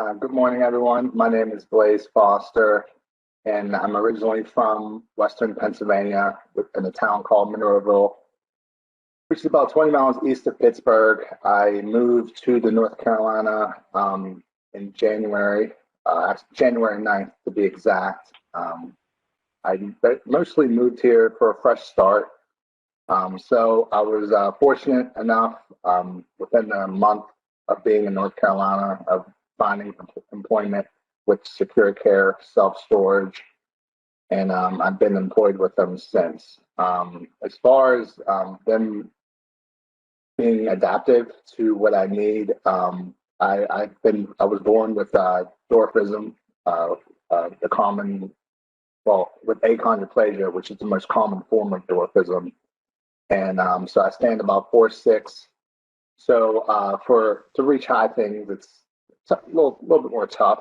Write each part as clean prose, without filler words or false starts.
Good morning, everyone. My name is Blaze Foster, and I'm originally from Western Pennsylvania in a town called Monroeville, which is about 20 miles east of Pittsburgh. I moved to the North Carolina in January, January 9th to be exact. I mostly moved here for a fresh start. So I was fortunate enough within a month of being in North Carolina of finding employment with Secure Care Self Storage, and I've been employed with them since. As far as them being adaptive to what I need, I was born with dwarfism, the common with achondroplasia, which is the most common form of dwarfism, and so I stand about 4'6". So for to reach high things, it's a little bit more tough.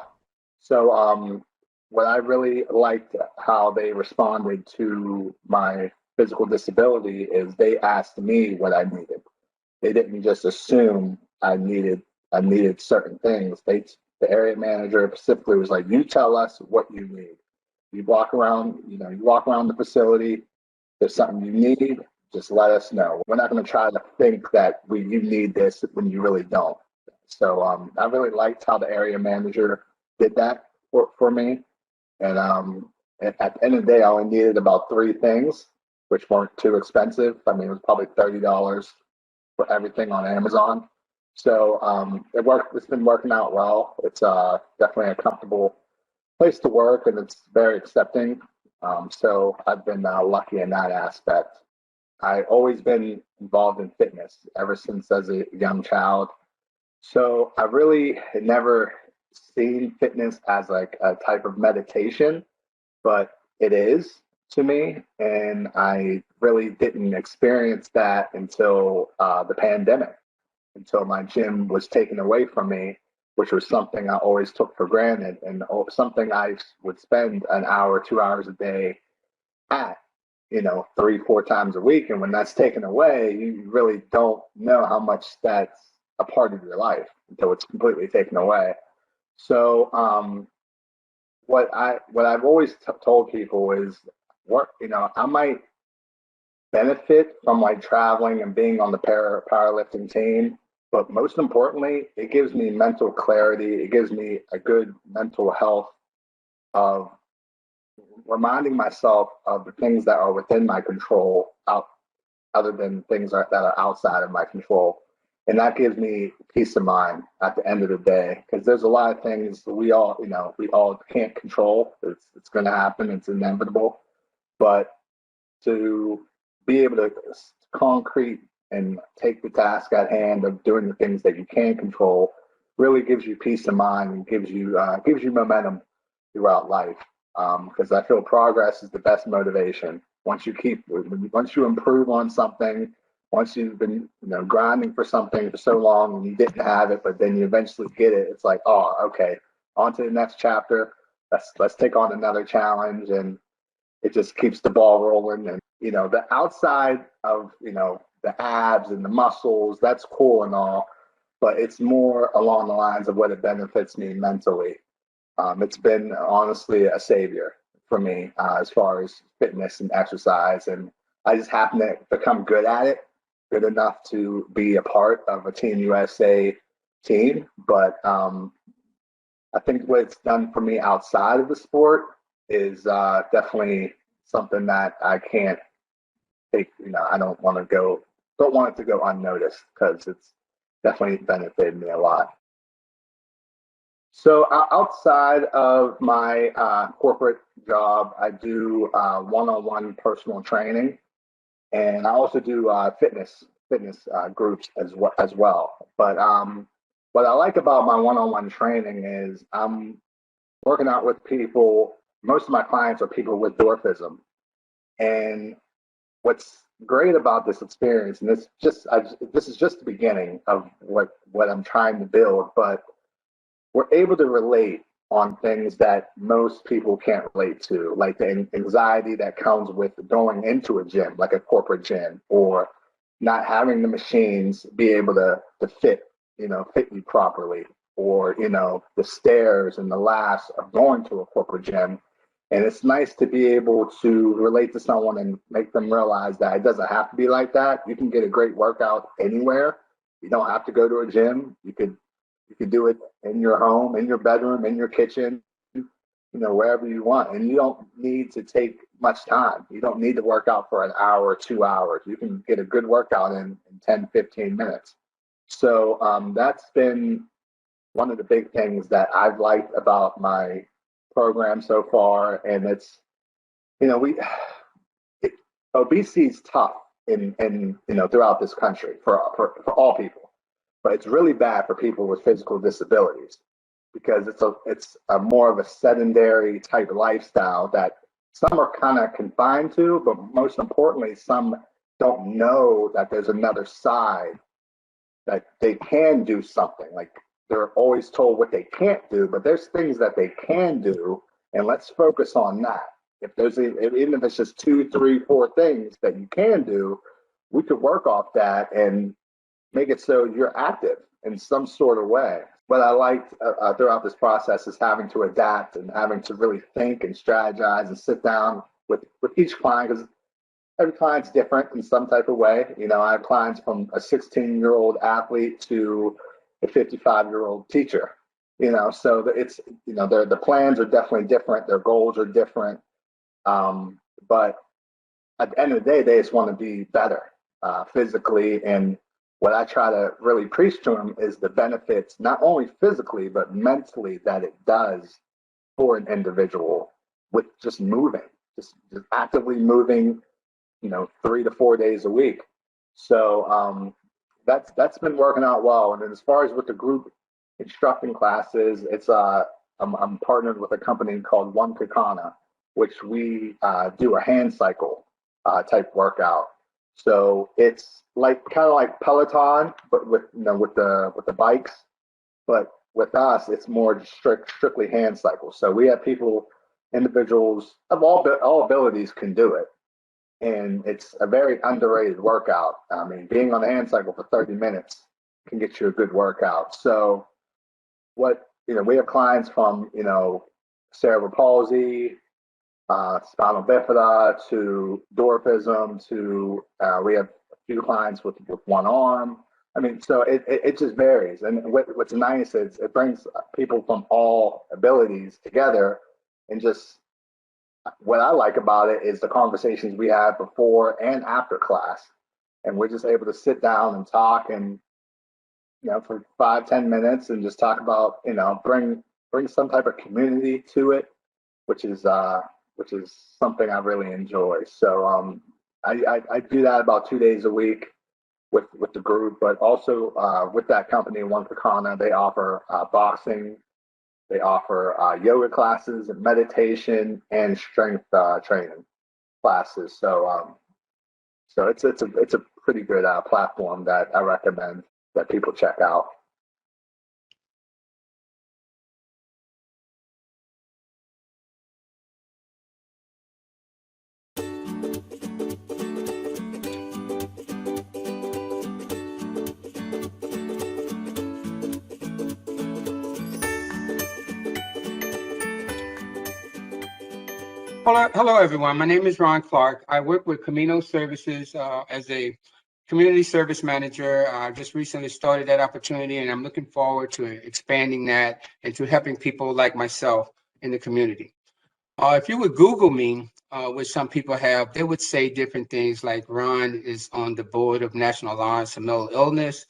So what I really liked how they responded to my physical disability is they asked me what I needed. They didn't just assume I needed certain things. The area manager specifically was like, you tell us what you need. You walk around the facility. There's something you need, just let us know. We're not going to try to think that you need this when you really don't. So I really liked how the area manager did that for me. And at the end of the day, I only needed about three things, which weren't too expensive. I mean, it was probably $30 for everything on Amazon. So it worked. It's been working out well. It's definitely a comfortable place to work, and it's very accepting. So I've been lucky in that aspect. I've always been involved in fitness ever since as a young child. So I really had never seen fitness as like a type of meditation, but it is to me. And I really didn't experience that until the pandemic, until my gym was taken away from me, which was something I always took for granted and something I would spend an hour, 2 hours a day at, 3, 4 times a week. And when that's taken away, you really don't know how much that's a part of your life until it's completely taken away. So what I've always told people is, I might benefit from like traveling and being on the powerlifting team, but most importantly, it gives me mental clarity. It gives me a good mental health of reminding myself of the things that are within my control, other than things that are outside of my control. And that gives me peace of mind at the end of the day, because there's a lot of things we all can't control. It's going to happen. It's inevitable. But to be able to concrete and take the task at hand of doing the things that you can control really gives you peace of mind and gives you momentum throughout life. Because I feel progress is the best motivation. Once you improve on something, once you've been grinding for something for so long and you didn't have it, but then you eventually get it, it's like, oh, okay, on to the next chapter. Let's take on another challenge, and it just keeps the ball rolling. And the outside of the abs and the muscles, that's cool and all, but it's more along the lines of what it benefits me mentally. It's been honestly a savior for me as far as fitness and exercise, and I just happen to become good at it, good enough to be a part of a Team USA team. But I think what it's done for me outside of the sport is definitely something that I can't take. I don't want it to go unnoticed, because it's definitely benefited me a lot. So outside of my corporate job, I do one-on-one personal training, and I also do fitness groups as well. But what I like about my one-on-one training is I'm working out with people. Most of my clients are people with dwarfism, and what's great about this experience, and this is just the beginning of what I'm trying to build, but we're able to relate on things that most people can't relate to, like the anxiety that comes with going into a gym, like a corporate gym, or not having the machines be able to fit you properly, or, the stairs and the laughs of going to a corporate gym. And it's nice to be able to relate to someone and make them realize that it doesn't have to be like that. You can get a great workout anywhere. You don't have to go to a gym. You could do it in your home, in your bedroom, in your kitchen, wherever you want. And you don't need to take much time. You don't need to work out for an hour or 2 hours. You can get a good workout in 10, 15 minutes. So that's been one of the big things that I've liked about my program so far. And it's, obesity is tough in throughout this country for all people, but it's really bad for people with physical disabilities because it's a more of a sedentary type lifestyle that some are kind of confined to, but most importantly, some don't know that there's another side, that they can do something. Like, they're always told what they can't do, but there's things that they can do, and let's focus on that. Even if it's just 2, 3, 4 things that you can do, we could work off that and make it so you're active in some sort of way. What I liked throughout this process is having to adapt and having to really think and strategize and sit down with each client, because every client's different in some type of way. I have clients from a 16-year-old athlete to a 55-year-old teacher. So it's the plans are definitely different. Their goals are different. But at the end of the day, they just want to be better physically. And what I try to really preach to them is the benefits, not only physically, but mentally, that it does for an individual with just moving, just actively moving, 3 to 4 days a week. So that's been working out well. And then as far as with the group instructing classes, I'm partnered with a company called WCombo, which we do a hand cycle type workout. So it's kind of like Peloton, but with the bikes. But with us, it's more strictly hand cycles. So we have individuals of all abilities can do it. And it's a very underrated workout. I mean, being on the hand cycle for 30 minutes can get you a good workout. So we have clients from, cerebral palsy, spinal bifida, to dwarfism, to we have a few clients with one arm. I mean, so it just varies. And what's nice is it brings people from all abilities together. And just what I like about it is the conversations we have before and after class. And we're just able to sit down and talk, and for 5-10 minutes, and just talk about, bring some type of community to it, which is something I really enjoy. So I do that about 2 days a week with the group, but also with that company, WCombo, they offer boxing, they offer yoga classes and meditation and strength training classes. So it's a pretty good platform that I recommend that people check out. Hello, everyone. My name is Ron Clark. I work with Camino Services as a community service manager. I just recently started that opportunity, and I'm looking forward to expanding that and to helping people like myself in the community. If you would Google me, which some people have, they would say different things like Ron is on the board of National Alliance for Mental Illness.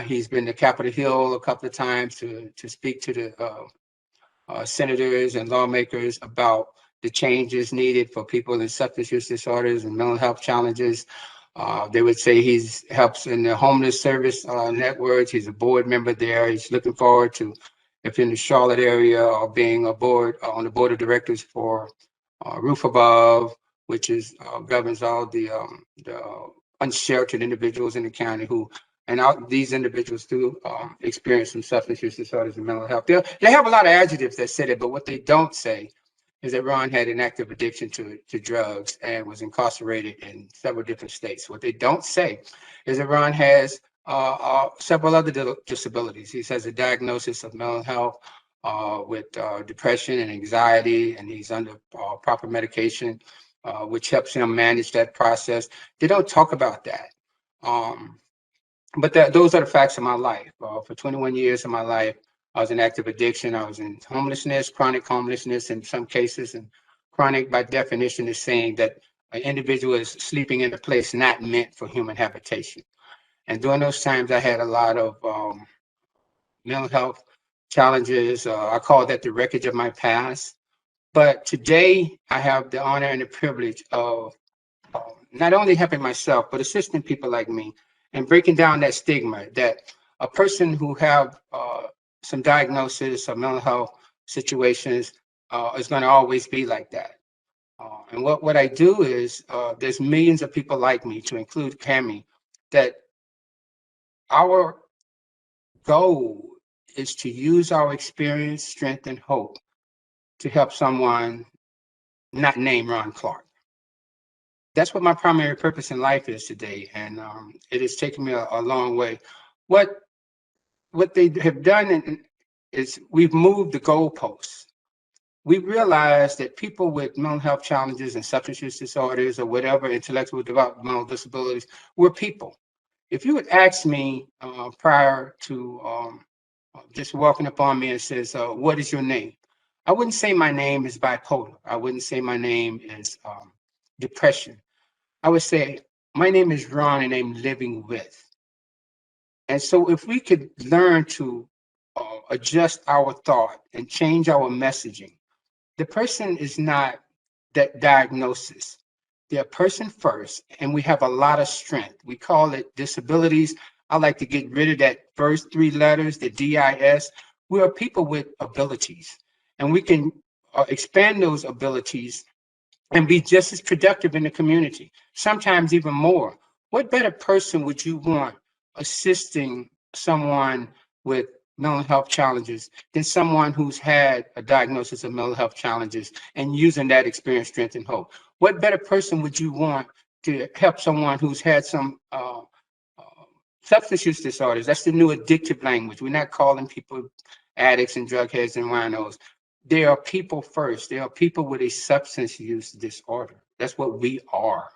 He's been to Capitol Hill a couple of times to speak to the senators and lawmakers about the changes needed for people with substance use disorders and mental health challenges. They would say he helps in the homeless service networks. He's a board member there. He's looking forward to, if in the Charlotte area, or being on the board of directors for Roof Above, which governs all the unsheltered individuals in the county these individuals do experience some substance use disorders and mental health. They have a lot of adjectives that say it, but what they don't say is that Ron had an active addiction to drugs and was incarcerated in several different states. What they don't say is that Ron has several other disabilities. He has a diagnosis of mental health with depression and anxiety, and he's under proper medication, which helps him manage that process. They don't talk about that. Um, but those are the facts of my life. For 21 years of my life, I was in active addiction. I was in homelessness, chronic homelessness in some cases. And chronic, by definition, is saying that an individual is sleeping in a place not meant for human habitation. And during those times, I had a lot of mental health challenges. I call that the wreckage of my past. But today, I have the honor and the privilege of not only helping myself, but assisting people like me and breaking down that stigma that a person who have some diagnosis of mental health situations is going to always be like that. And what I do is there's millions of people like me, to include Cami, that our goal is to use our experience, strength, and hope to help someone not named Ron Clark. That's what my primary purpose in life is today, and it has taken me a long way. What what they have done is we've moved the goalposts. We realize that people with mental health challenges and substance use disorders or whatever intellectual developmental disabilities, we're people. If you had asked me prior to just walking up on me and says, "What is your name?" I wouldn't say my name is bipolar. I wouldn't say my name is depression. I would say, my name is Ron and I'm living with. And so if we could learn to adjust our thought and change our messaging, the person is not that diagnosis. They're a person first, and we have a lot of strength. We call it disabilities. I like to get rid of that first three letters, the DIS. We are people with abilities, and we can expand those abilities and be just as productive in the community, sometimes even more. What better person would you want assisting someone with mental health challenges than someone who's had a diagnosis of mental health challenges and using that experience, strength, and hope? What better person would you want to help someone who's had some substance use disorders? That's the new addictive language. We're not calling people addicts and drug heads and winos. They are people first. They are people with a substance use disorder. That's what we are.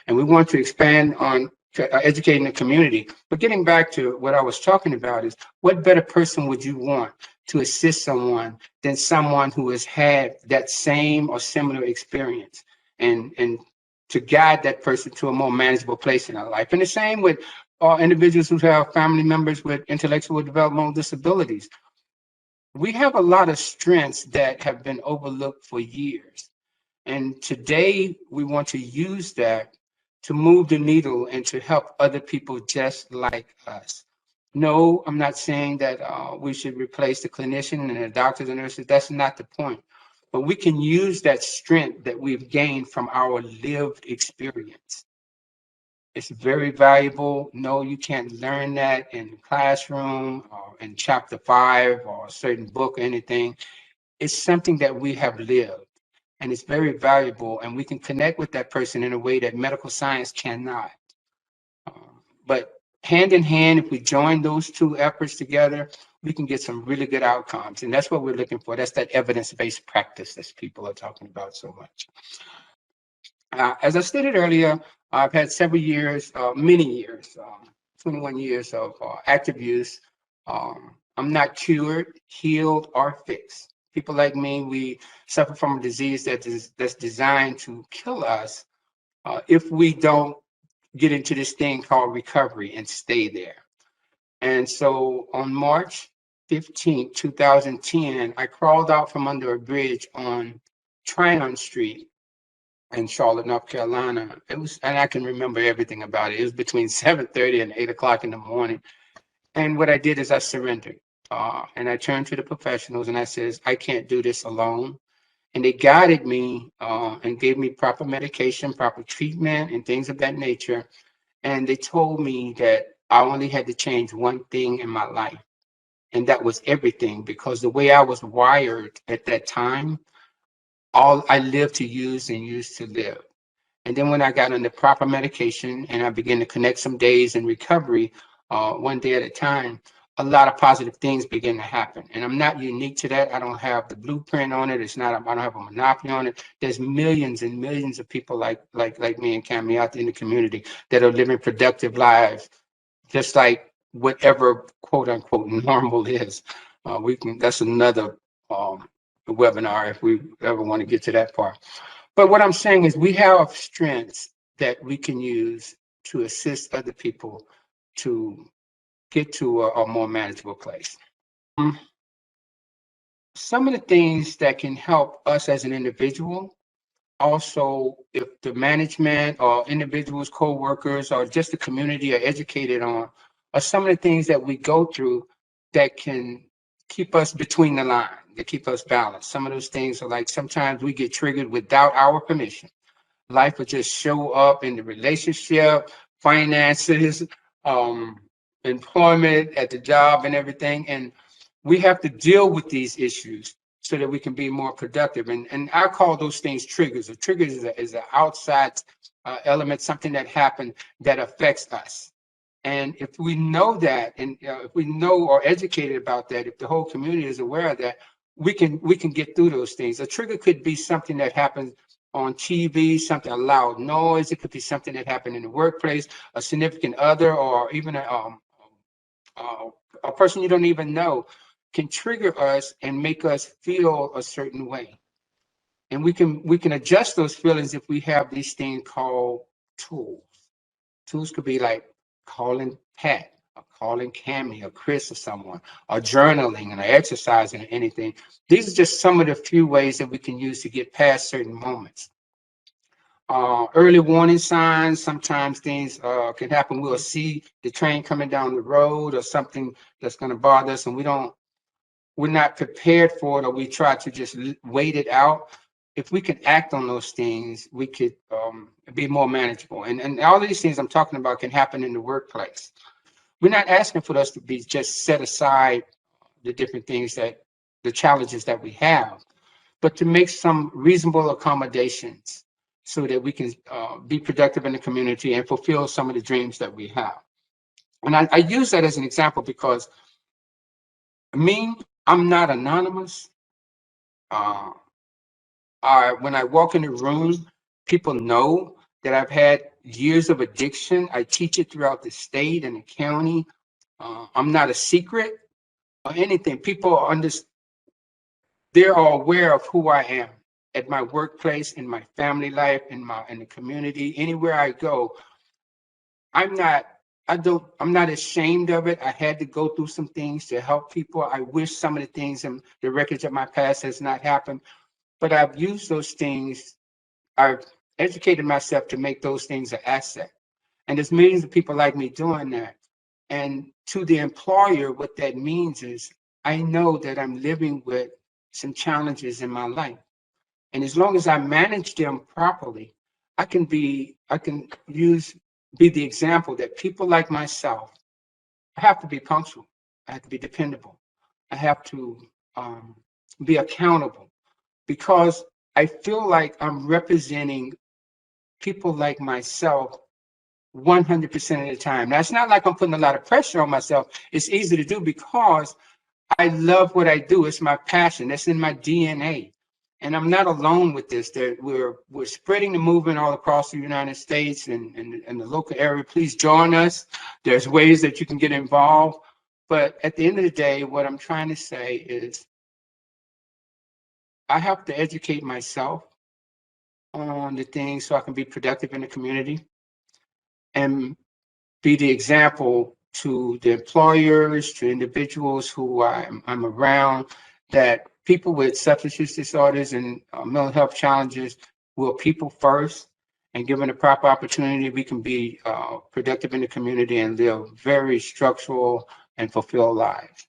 And we want to expand on educating the community. But getting back to what I was talking about is, what better person would you want to assist someone than someone who has had that same or similar experience, and to guide that person to a more manageable place in their life. And the same with individuals who have family members with intellectual developmental disabilities. We have a lot of strengths that have been overlooked for years. And today we want to use that to move the needle and to help other people just like us. No, I'm not saying that we should replace the clinician and the doctors and nurses. That's not the point. But we can use that strength that we've gained from our lived experience. It's very valuable. No, you can't learn that in the classroom or in chapter 5 or a certain book or anything. It's something that we have lived, and it's very valuable, and we can connect with that person in a way that medical science cannot. But hand in hand, if we join those two efforts together, we can get some really good outcomes. And that's what we're looking for. That's that evidence-based practice that people are talking about so much. As I stated earlier, I've had several years, many years, 21 years of active use. I'm not cured, healed, or fixed. People like me, we suffer from a disease that's designed to kill us if we don't get into this thing called recovery and stay there. And so on March 15th, 2010, I crawled out from under a bridge on Tryon Street in Charlotte, North Carolina. It was, and I can remember everything about it. It was between 7:30 and 8 o'clock in the morning. And what I did is I surrendered. And I turned to the professionals and I says, I can't do this alone. And they guided me and gave me proper medication, proper treatment, and things of that nature. And they told me that I only had to change one thing in my life. And that was everything, because the way I was wired at that time, all I lived to use and used to live. And then when I got on the proper medication and I began to connect some days in recovery, one day at a time, a lot of positive things begin to happen. And I'm not unique to that. I don't have the blueprint on it. It's not, I don't have a monopoly on it. There's millions and millions of people like me and Cammy out in the community that are living productive lives, just like whatever quote unquote normal is. That's another webinar if we ever want to get to that part. But what I'm saying is we have strengths that we can use to assist other people to get to a more manageable place. Some of the things that can help us as an individual, also if the management or individuals, co-workers, or just the community are educated on, are some of the things that we go through that can keep us between the line, that keep us balanced. Some of those things are like sometimes we get triggered without our permission. Life will just show up in the relationship, finances, employment at the job and everything. And we have to deal with these issues so that we can be more productive. And I call those things triggers. A trigger is an outside element, something that happened that affects us. And if we know that, and if we know or educated about that, if the whole community is aware of that, we can get through those things. A trigger could be something that happens on TV, something, a loud noise. It could be something that happened in the workplace, a significant other, or even a person you don't even know can trigger us and make us feel a certain way. And we can adjust those feelings if we have these things called tools. Tools could be like calling Pat, or calling Cammy, or Chris, or someone, or journaling and exercising or anything. These are just some of the few ways that we can use to get past certain moments. Early warning signs, sometimes things can happen. We'll see the train coming down the road or something that's going to bother us, and we're not prepared for it, or we try to just wait it out. If we can act on those things, we could be more manageable. And all of these things I'm talking about can happen in the workplace. We're not asking for us to be just set aside the different things the challenges that we have, but to make some reasonable accommodations so that we can be productive in the community and fulfill some of the dreams that we have. And I use that as an example because I'm not anonymous. When I walk in a room, people know that I've had years of addiction. I teach it throughout the state and the county. I'm not a secret or anything. People they're all aware of who I am at my workplace, in my family life, in the community, anywhere I go. I'm not ashamed of it. I had to go through some things to help people. I wish some of the things in the records of my past has not happened, but I've used those things. I've educated myself to make those things an asset. And there's millions of people like me doing that. And to the employer, what that means is I know that I'm living with some challenges in my life. And as long as I manage them properly, I can be the example that people like myself, I have to be punctual. I have to be dependable. I have to be accountable because I feel like I'm representing people like myself 100% of the time. Now, it's not like I'm putting a lot of pressure on myself. It's easy to do because I love what I do. It's my passion. That's in my DNA. And I'm not alone with this. We're spreading the movement all across the United States and the local area. Please join us. There's ways that you can get involved. But at the end of the day, what I'm trying to say is I have to educate myself on the things so I can be productive in the community and be the example to the employers, to individuals who I'm around, that people with substance use disorders and mental health challenges will people first, and given the proper opportunity, we can be productive in the community and live very structural and fulfilled lives.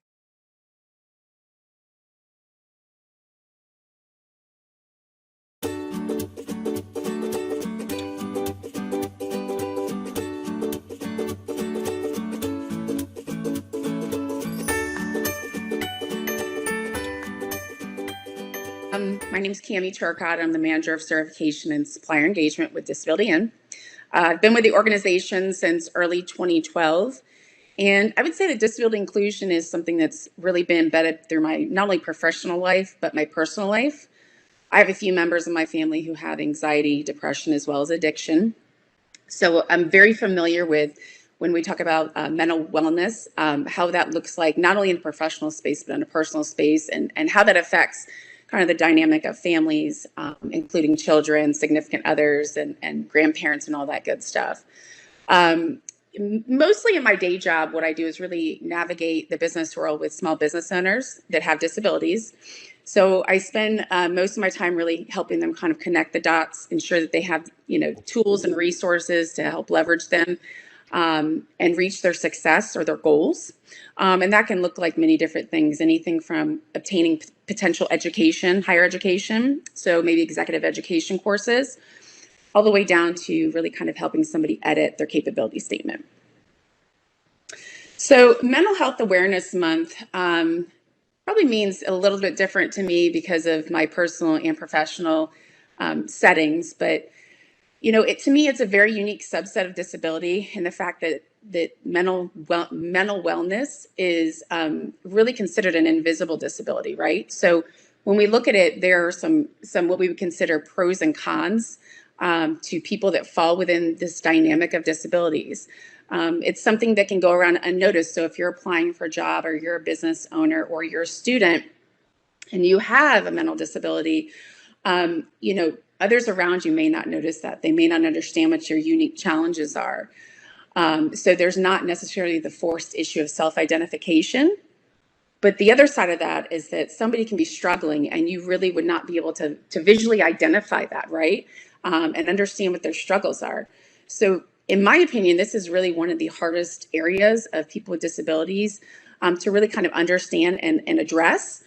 My name is Cami Turcott. I'm the manager of certification and supplier engagement with Disability In. I've been with the organization since early 2012, And I would say that disability inclusion is something that's really been embedded through my not only professional life, but my personal life. I have a few members of my family who have anxiety, depression, as well as addiction. So I'm very familiar with when we talk about mental wellness, how that looks like not only in a professional space, but in a personal space, and how that affects kind of the dynamic of families, including children, significant others, and grandparents, and all that good stuff. Um, Mostly in my day job, what I do is really navigate the business world with small business owners that have disabilities. So I spend most of my time really helping them kind of connect the dots, ensure that they have, tools and resources to help leverage them and reach their success or their goals. And that can look like many different things, anything from obtaining potential education, higher education, so maybe executive education courses, all the way down to really kind of helping somebody edit their capability statement. So Mental Health Awareness Month probably means a little bit different to me because of my personal and professional settings. But, to me, it's a very unique subset of disability, and the fact that mental wellness is really considered an invisible disability, right? So when we look at it, there are some what we would consider pros and cons to people that fall within this dynamic of disabilities. It's something that can go around unnoticed. So if you're applying for a job, or you're a business owner, or you're a student and you have a mental disability, others around you may not notice that. They may not understand what your unique challenges are. So there's not necessarily the forced issue of self-identification. But the other side of that is that somebody can be struggling and you really would not be able to visually identify that, right? And understand what their struggles are. So in my opinion, this is really one of the hardest areas of people with disabilities to really kind of understand and address,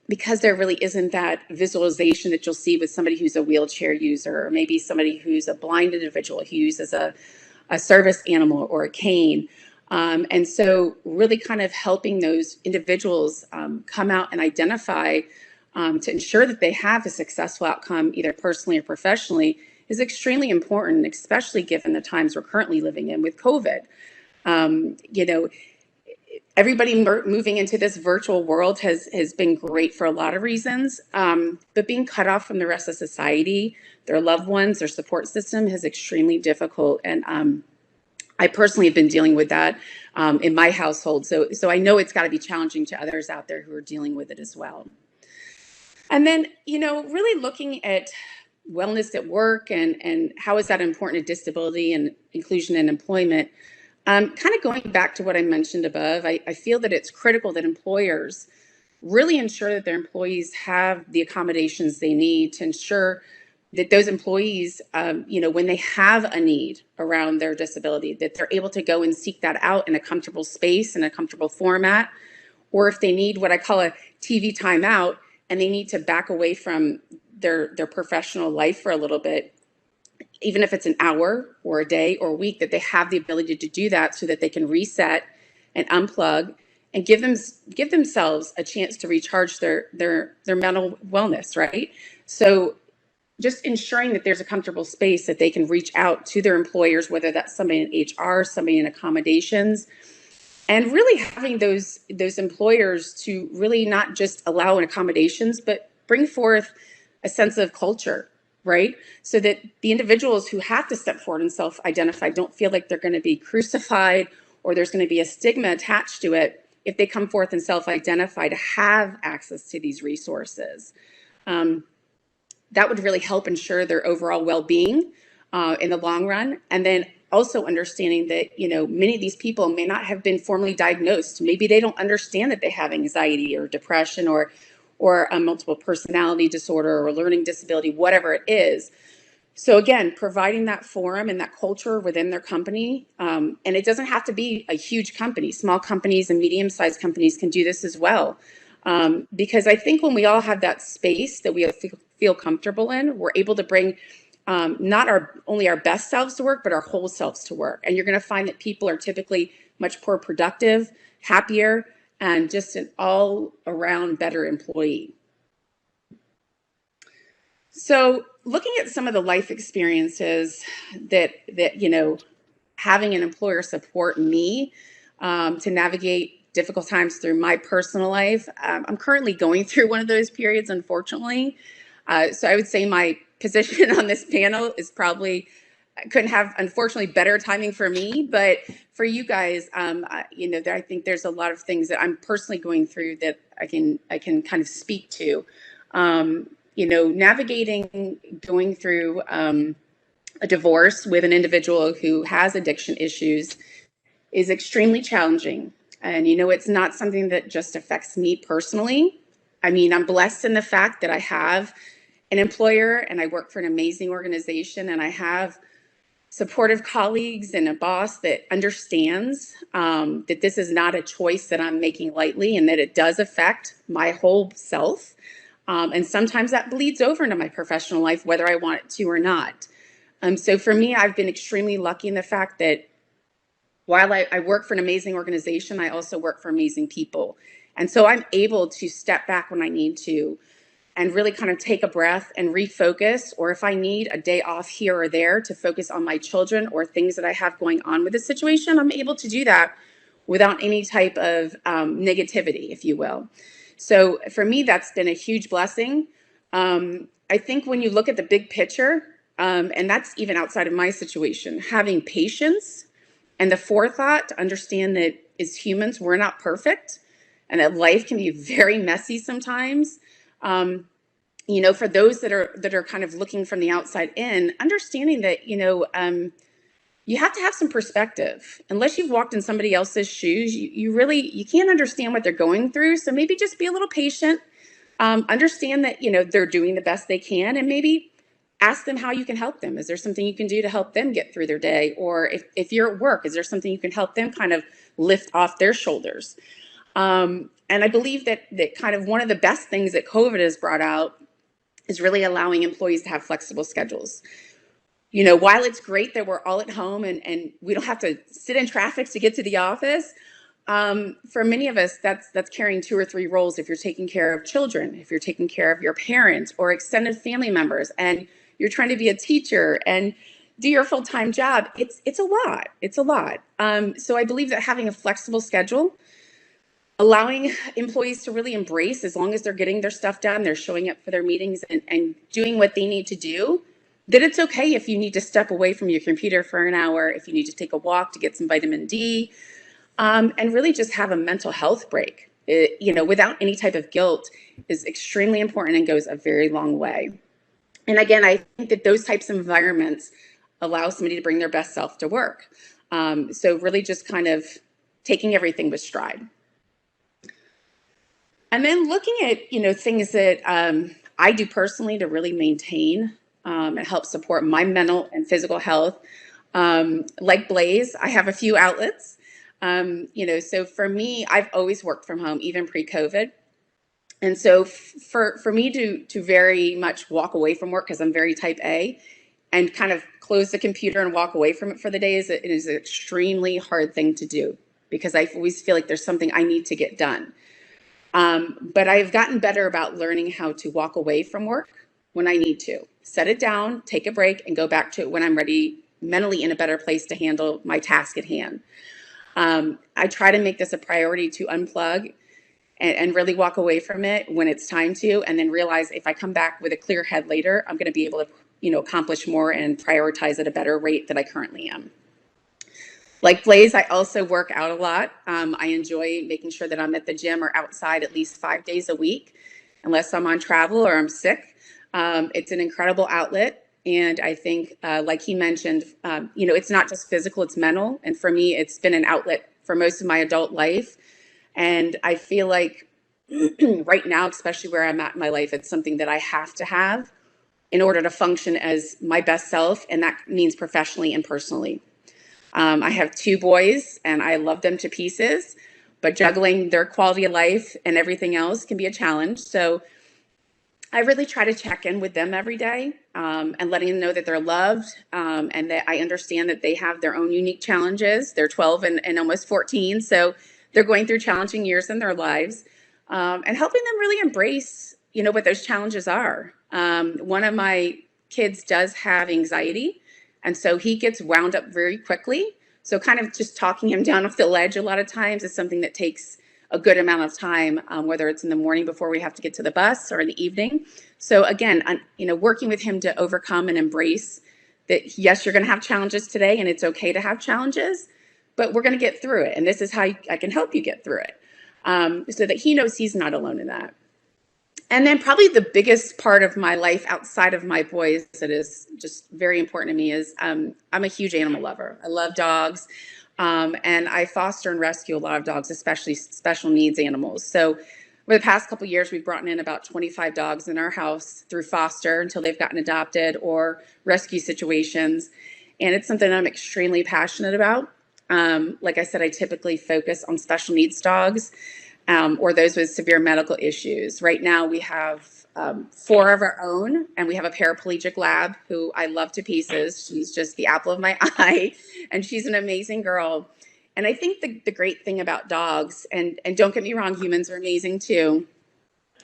because there really isn't that visualization that you'll see with somebody who's a wheelchair user, or maybe somebody who's a blind individual who uses a service animal or a cane. And so really kind of helping those individuals come out and identify to ensure that they have a successful outcome, either personally or professionally, is extremely important, especially given the times we're currently living in with COVID. Everybody moving into this virtual world has been great for a lot of reasons, but being cut off from the rest of society, their loved ones, their support system is extremely difficult. And I personally have been dealing with that in my household. So I know it's got to be challenging to others out there who are dealing with it as well. And then, really looking at wellness at work and how is that important to disability and inclusion in employment. Kind of going back to what I mentioned above, I feel that it's critical that employers really ensure that their employees have the accommodations they need to ensure that those employees, when they have a need around their disability, that they're able to go and seek that out in a comfortable space, in a comfortable format, or if they need what I call a TV timeout and they need to back away from their professional life for a little bit, even if it's an hour or a day or a week, that they have the ability to do that so that they can reset and unplug and give themselves a chance to recharge their mental wellness, right? So just ensuring that there's a comfortable space that they can reach out to their employers, whether that's somebody in HR, somebody in accommodations, and really having those employers to really not just allow in accommodations, but bring forth a sense of culture, right? So that the individuals who have to step forward and self-identify don't feel like they're going to be crucified or there's going to be a stigma attached to it if they come forth and self-identify to have access to these resources. That would really help ensure their overall well-being in the long run. And then also understanding that, many of these people may not have been formally diagnosed. Maybe they don't understand that they have anxiety or depression or a multiple personality disorder or learning disability, whatever it is. So again, providing that forum and that culture within their company, and it doesn't have to be a huge company. Small companies and medium-sized companies can do this as well. Because I think when we all have that space that we feel comfortable in, we're able to bring not only our best selves to work, but our whole selves to work. And you're going to find that people are typically much more productive, happier, and just an all-around better employee. So looking at some of the life experiences that having an employer support me to navigate difficult times through my personal life. I'm currently going through one of those periods, unfortunately. So I would say my position on this panel is probably couldn't have, unfortunately, better timing for me. But for you guys, I think there's a lot of things that I'm personally going through that I can kind of speak to. Navigating going through a divorce with an individual who has addiction issues is extremely challenging. And, it's not something that just affects me personally. I mean, I'm blessed in the fact that I have an employer and I work for an amazing organization and I have supportive colleagues and a boss that understands that this is not a choice that I'm making lightly and that it does affect my whole self. And sometimes that bleeds over into my professional life, whether I want it to or not. So for me, I've been extremely lucky in the fact that while I work for an amazing organization, I also work for amazing people. And so I'm able to step back when I need to and really kind of take a breath and refocus, or if I need a day off here or there to focus on my children or things that I have going on with the situation, I'm able to do that without any type of negativity, if you will. So for me, that's been a huge blessing. I think when you look at the big picture, and that's even outside of my situation, having patience and the forethought to understand that as humans, we're not perfect and that life can be very messy sometimes. For those that are kind of looking from the outside in, understanding that, you have to have some perspective. Unless you've walked in somebody else's shoes, you can't understand what they're going through. So maybe just be a little patient. Understand that, they're doing the best they can, and maybe ask them how you can help them. Is there something you can do to help them get through their day? Or if you're at work, is there something you can help them kind of lift off their shoulders? And I believe that kind of one of the best things that COVID has brought out is really allowing employees to have flexible schedules. While it's great that we're all at home and we don't have to sit in traffic to get to the office, for many of us, that's carrying 2 or 3 roles. If you're taking care of children, if you're taking care of your parents or extended family members, and you're trying to be a teacher and do your full-time job, it's a lot. It's a lot. So I believe that having a flexible schedule, allowing employees to really embrace, as long as they're getting their stuff done, they're showing up for their meetings and doing what they need to do, that it's okay if you need to step away from your computer for an hour, if you need to take a walk to get some vitamin D, and really just have a mental health break, without any type of guilt, is extremely important and goes a very long way. And again, I think that those types of environments allow somebody to bring their best self to work. So really just kind of taking everything with stride. And then looking at, things that I do personally to really maintain and help support my mental and physical health. Like Blaze, I have a few outlets. So for me, I've always worked from home, even pre-COVID. And so for me to very much walk away from work, because I'm very type A, and kind of close the computer and walk away from it for the day it is an extremely hard thing to do, because I always feel like there's something I need to get done. But I've gotten better about learning how to walk away from work when I need to. Set it down, take a break, and go back to it when I'm ready, mentally in a better place to handle my task at hand. I try to make this a priority to unplug and really walk away from it when it's time to, and then realize if I come back with a clear head later, I'm going to be able to, accomplish more and prioritize at a better rate than I currently am. Like Blaze, I also work out a lot. I enjoy making sure that I'm at the gym or outside at least 5 days a week, unless I'm on travel or I'm sick. It's an incredible outlet. And I think, like he mentioned, it's not just physical, it's mental. And for me, it's been an outlet for most of my adult life. And I feel like right now, especially where I'm at in my life, it's something that I have to have in order to function as my best self. And that means professionally and personally. I have 2 boys and I love them to pieces, but juggling their quality of life and everything else can be a challenge. So I really try to check in with them every day, and letting them know that they're loved, and that I understand that they have their own unique challenges. They're 12 and almost 14, so they're going through challenging years in their lives, and helping them really embrace, what those challenges are. One of my kids does have anxiety, and so he gets wound up very quickly So kind of just talking him down off the ledge a lot of times is something that takes a good amount of time, whether it's in the morning before we have to get to the bus or in the evening. So again, working with him to overcome and embrace that, yes, you're going to have challenges today and it's okay to have challenges, but we're going to get through it. And this is how I can help you get through it, so that he knows he's not alone in that. And then probably the biggest part of my life outside of my boys that is just very important to me is I'm a huge animal lover. I love dogs. And I foster and rescue a lot of dogs, especially special needs animals. So over the past couple of years, we've brought in about 25 dogs in our house through foster until they've gotten adopted or rescue situations. And it's something I'm extremely passionate about. Like I said, I typically focus on special needs dogs, or those with severe medical issues. Right now, we have 4 of our own, and we have a paraplegic lab who I love to pieces. She's just the apple of my eye, and she's an amazing girl. And I think the great thing about dogs, and don't get me wrong, humans are amazing too,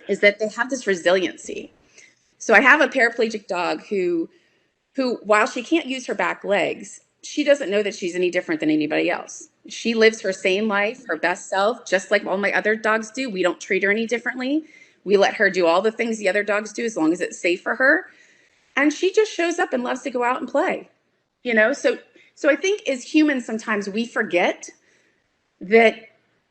is that they have this resiliency. So I have a paraplegic dog who while she can't use her back legs, she doesn't know that she's any different than anybody else. She lives her same life, her best self, just like all my other dogs do. We don't treat her any differently. We let her do all the things the other dogs do as long as it's safe for her. And she just shows up and loves to go out and play, So I think as humans, sometimes we forget that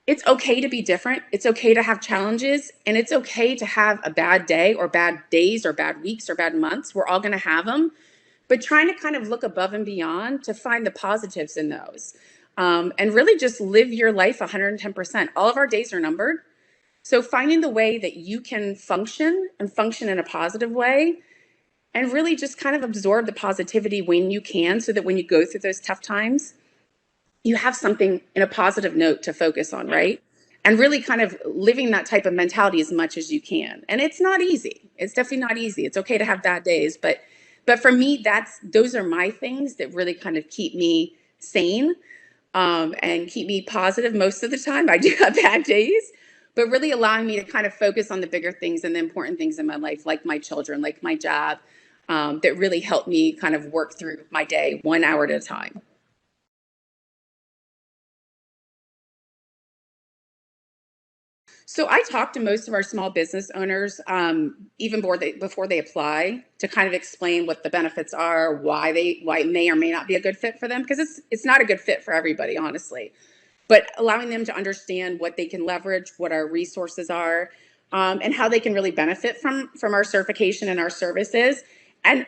it's okay to be different. It's okay to have challenges, and it's okay to have a bad day or bad days or bad weeks or bad months. We're all going to have them, but trying to kind of look above and beyond to find the positives in those. And really just live your life 110%. All of our days are numbered. So finding the way that you can function and function in a positive way, and really just kind of absorb the positivity when you can, so that when you go through those tough times, you have something in a positive note to focus on, right? And really kind of living that type of mentality as much as you can. And it's not easy. It's definitely not easy. It's okay to have bad days, but for me, those are my things that really kind of keep me sane, and keep me positive most of the time. I do have bad days, but really allowing me to kind of focus on the bigger things and the important things in my life, like my children, like my job, that really help me kind of work through my day 1 hour at a time. So I talk to most of our small business owners, even before they apply, to kind of explain what the benefits are, why it may or may not be a good fit for them, because it's not a good fit for everybody, honestly. But allowing them to understand what they can leverage, what our resources are, and how they can really benefit from our certification and our services. And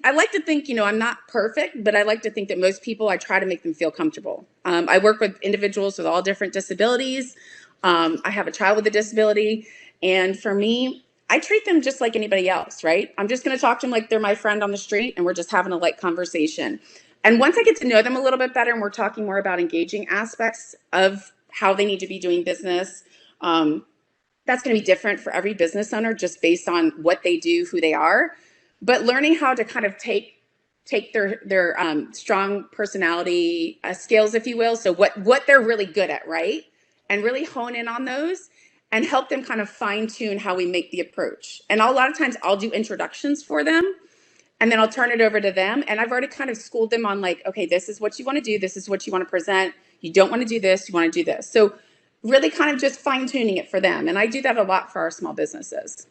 I like to think, I'm not perfect, but I like to think that most people, I try to make them feel comfortable. I work with individuals with all different disabilities. I have a child with a disability. And for me, I treat them just like anybody else, right? I'm just going to talk to them like they're my friend on the street, and we're just having a light conversation. And once I get to know them a little bit better, and we're talking more about engaging aspects of how they need to be doing business, that's going to be different for every business owner just based on what they do, who they are. But learning how to kind of take their strong personality skills, if you will, so what they're really good at, right? And really hone in on those and help them kind of fine tune how we make the approach. And a lot of times I'll do introductions for them, and then I'll turn it over to them. And I've already kind of schooled them on, like, okay, this is what you want to do. This is what you want to present. You don't want to do this. You want to do this. So really kind of just fine tuning it for them. And I do that a lot for our small businesses.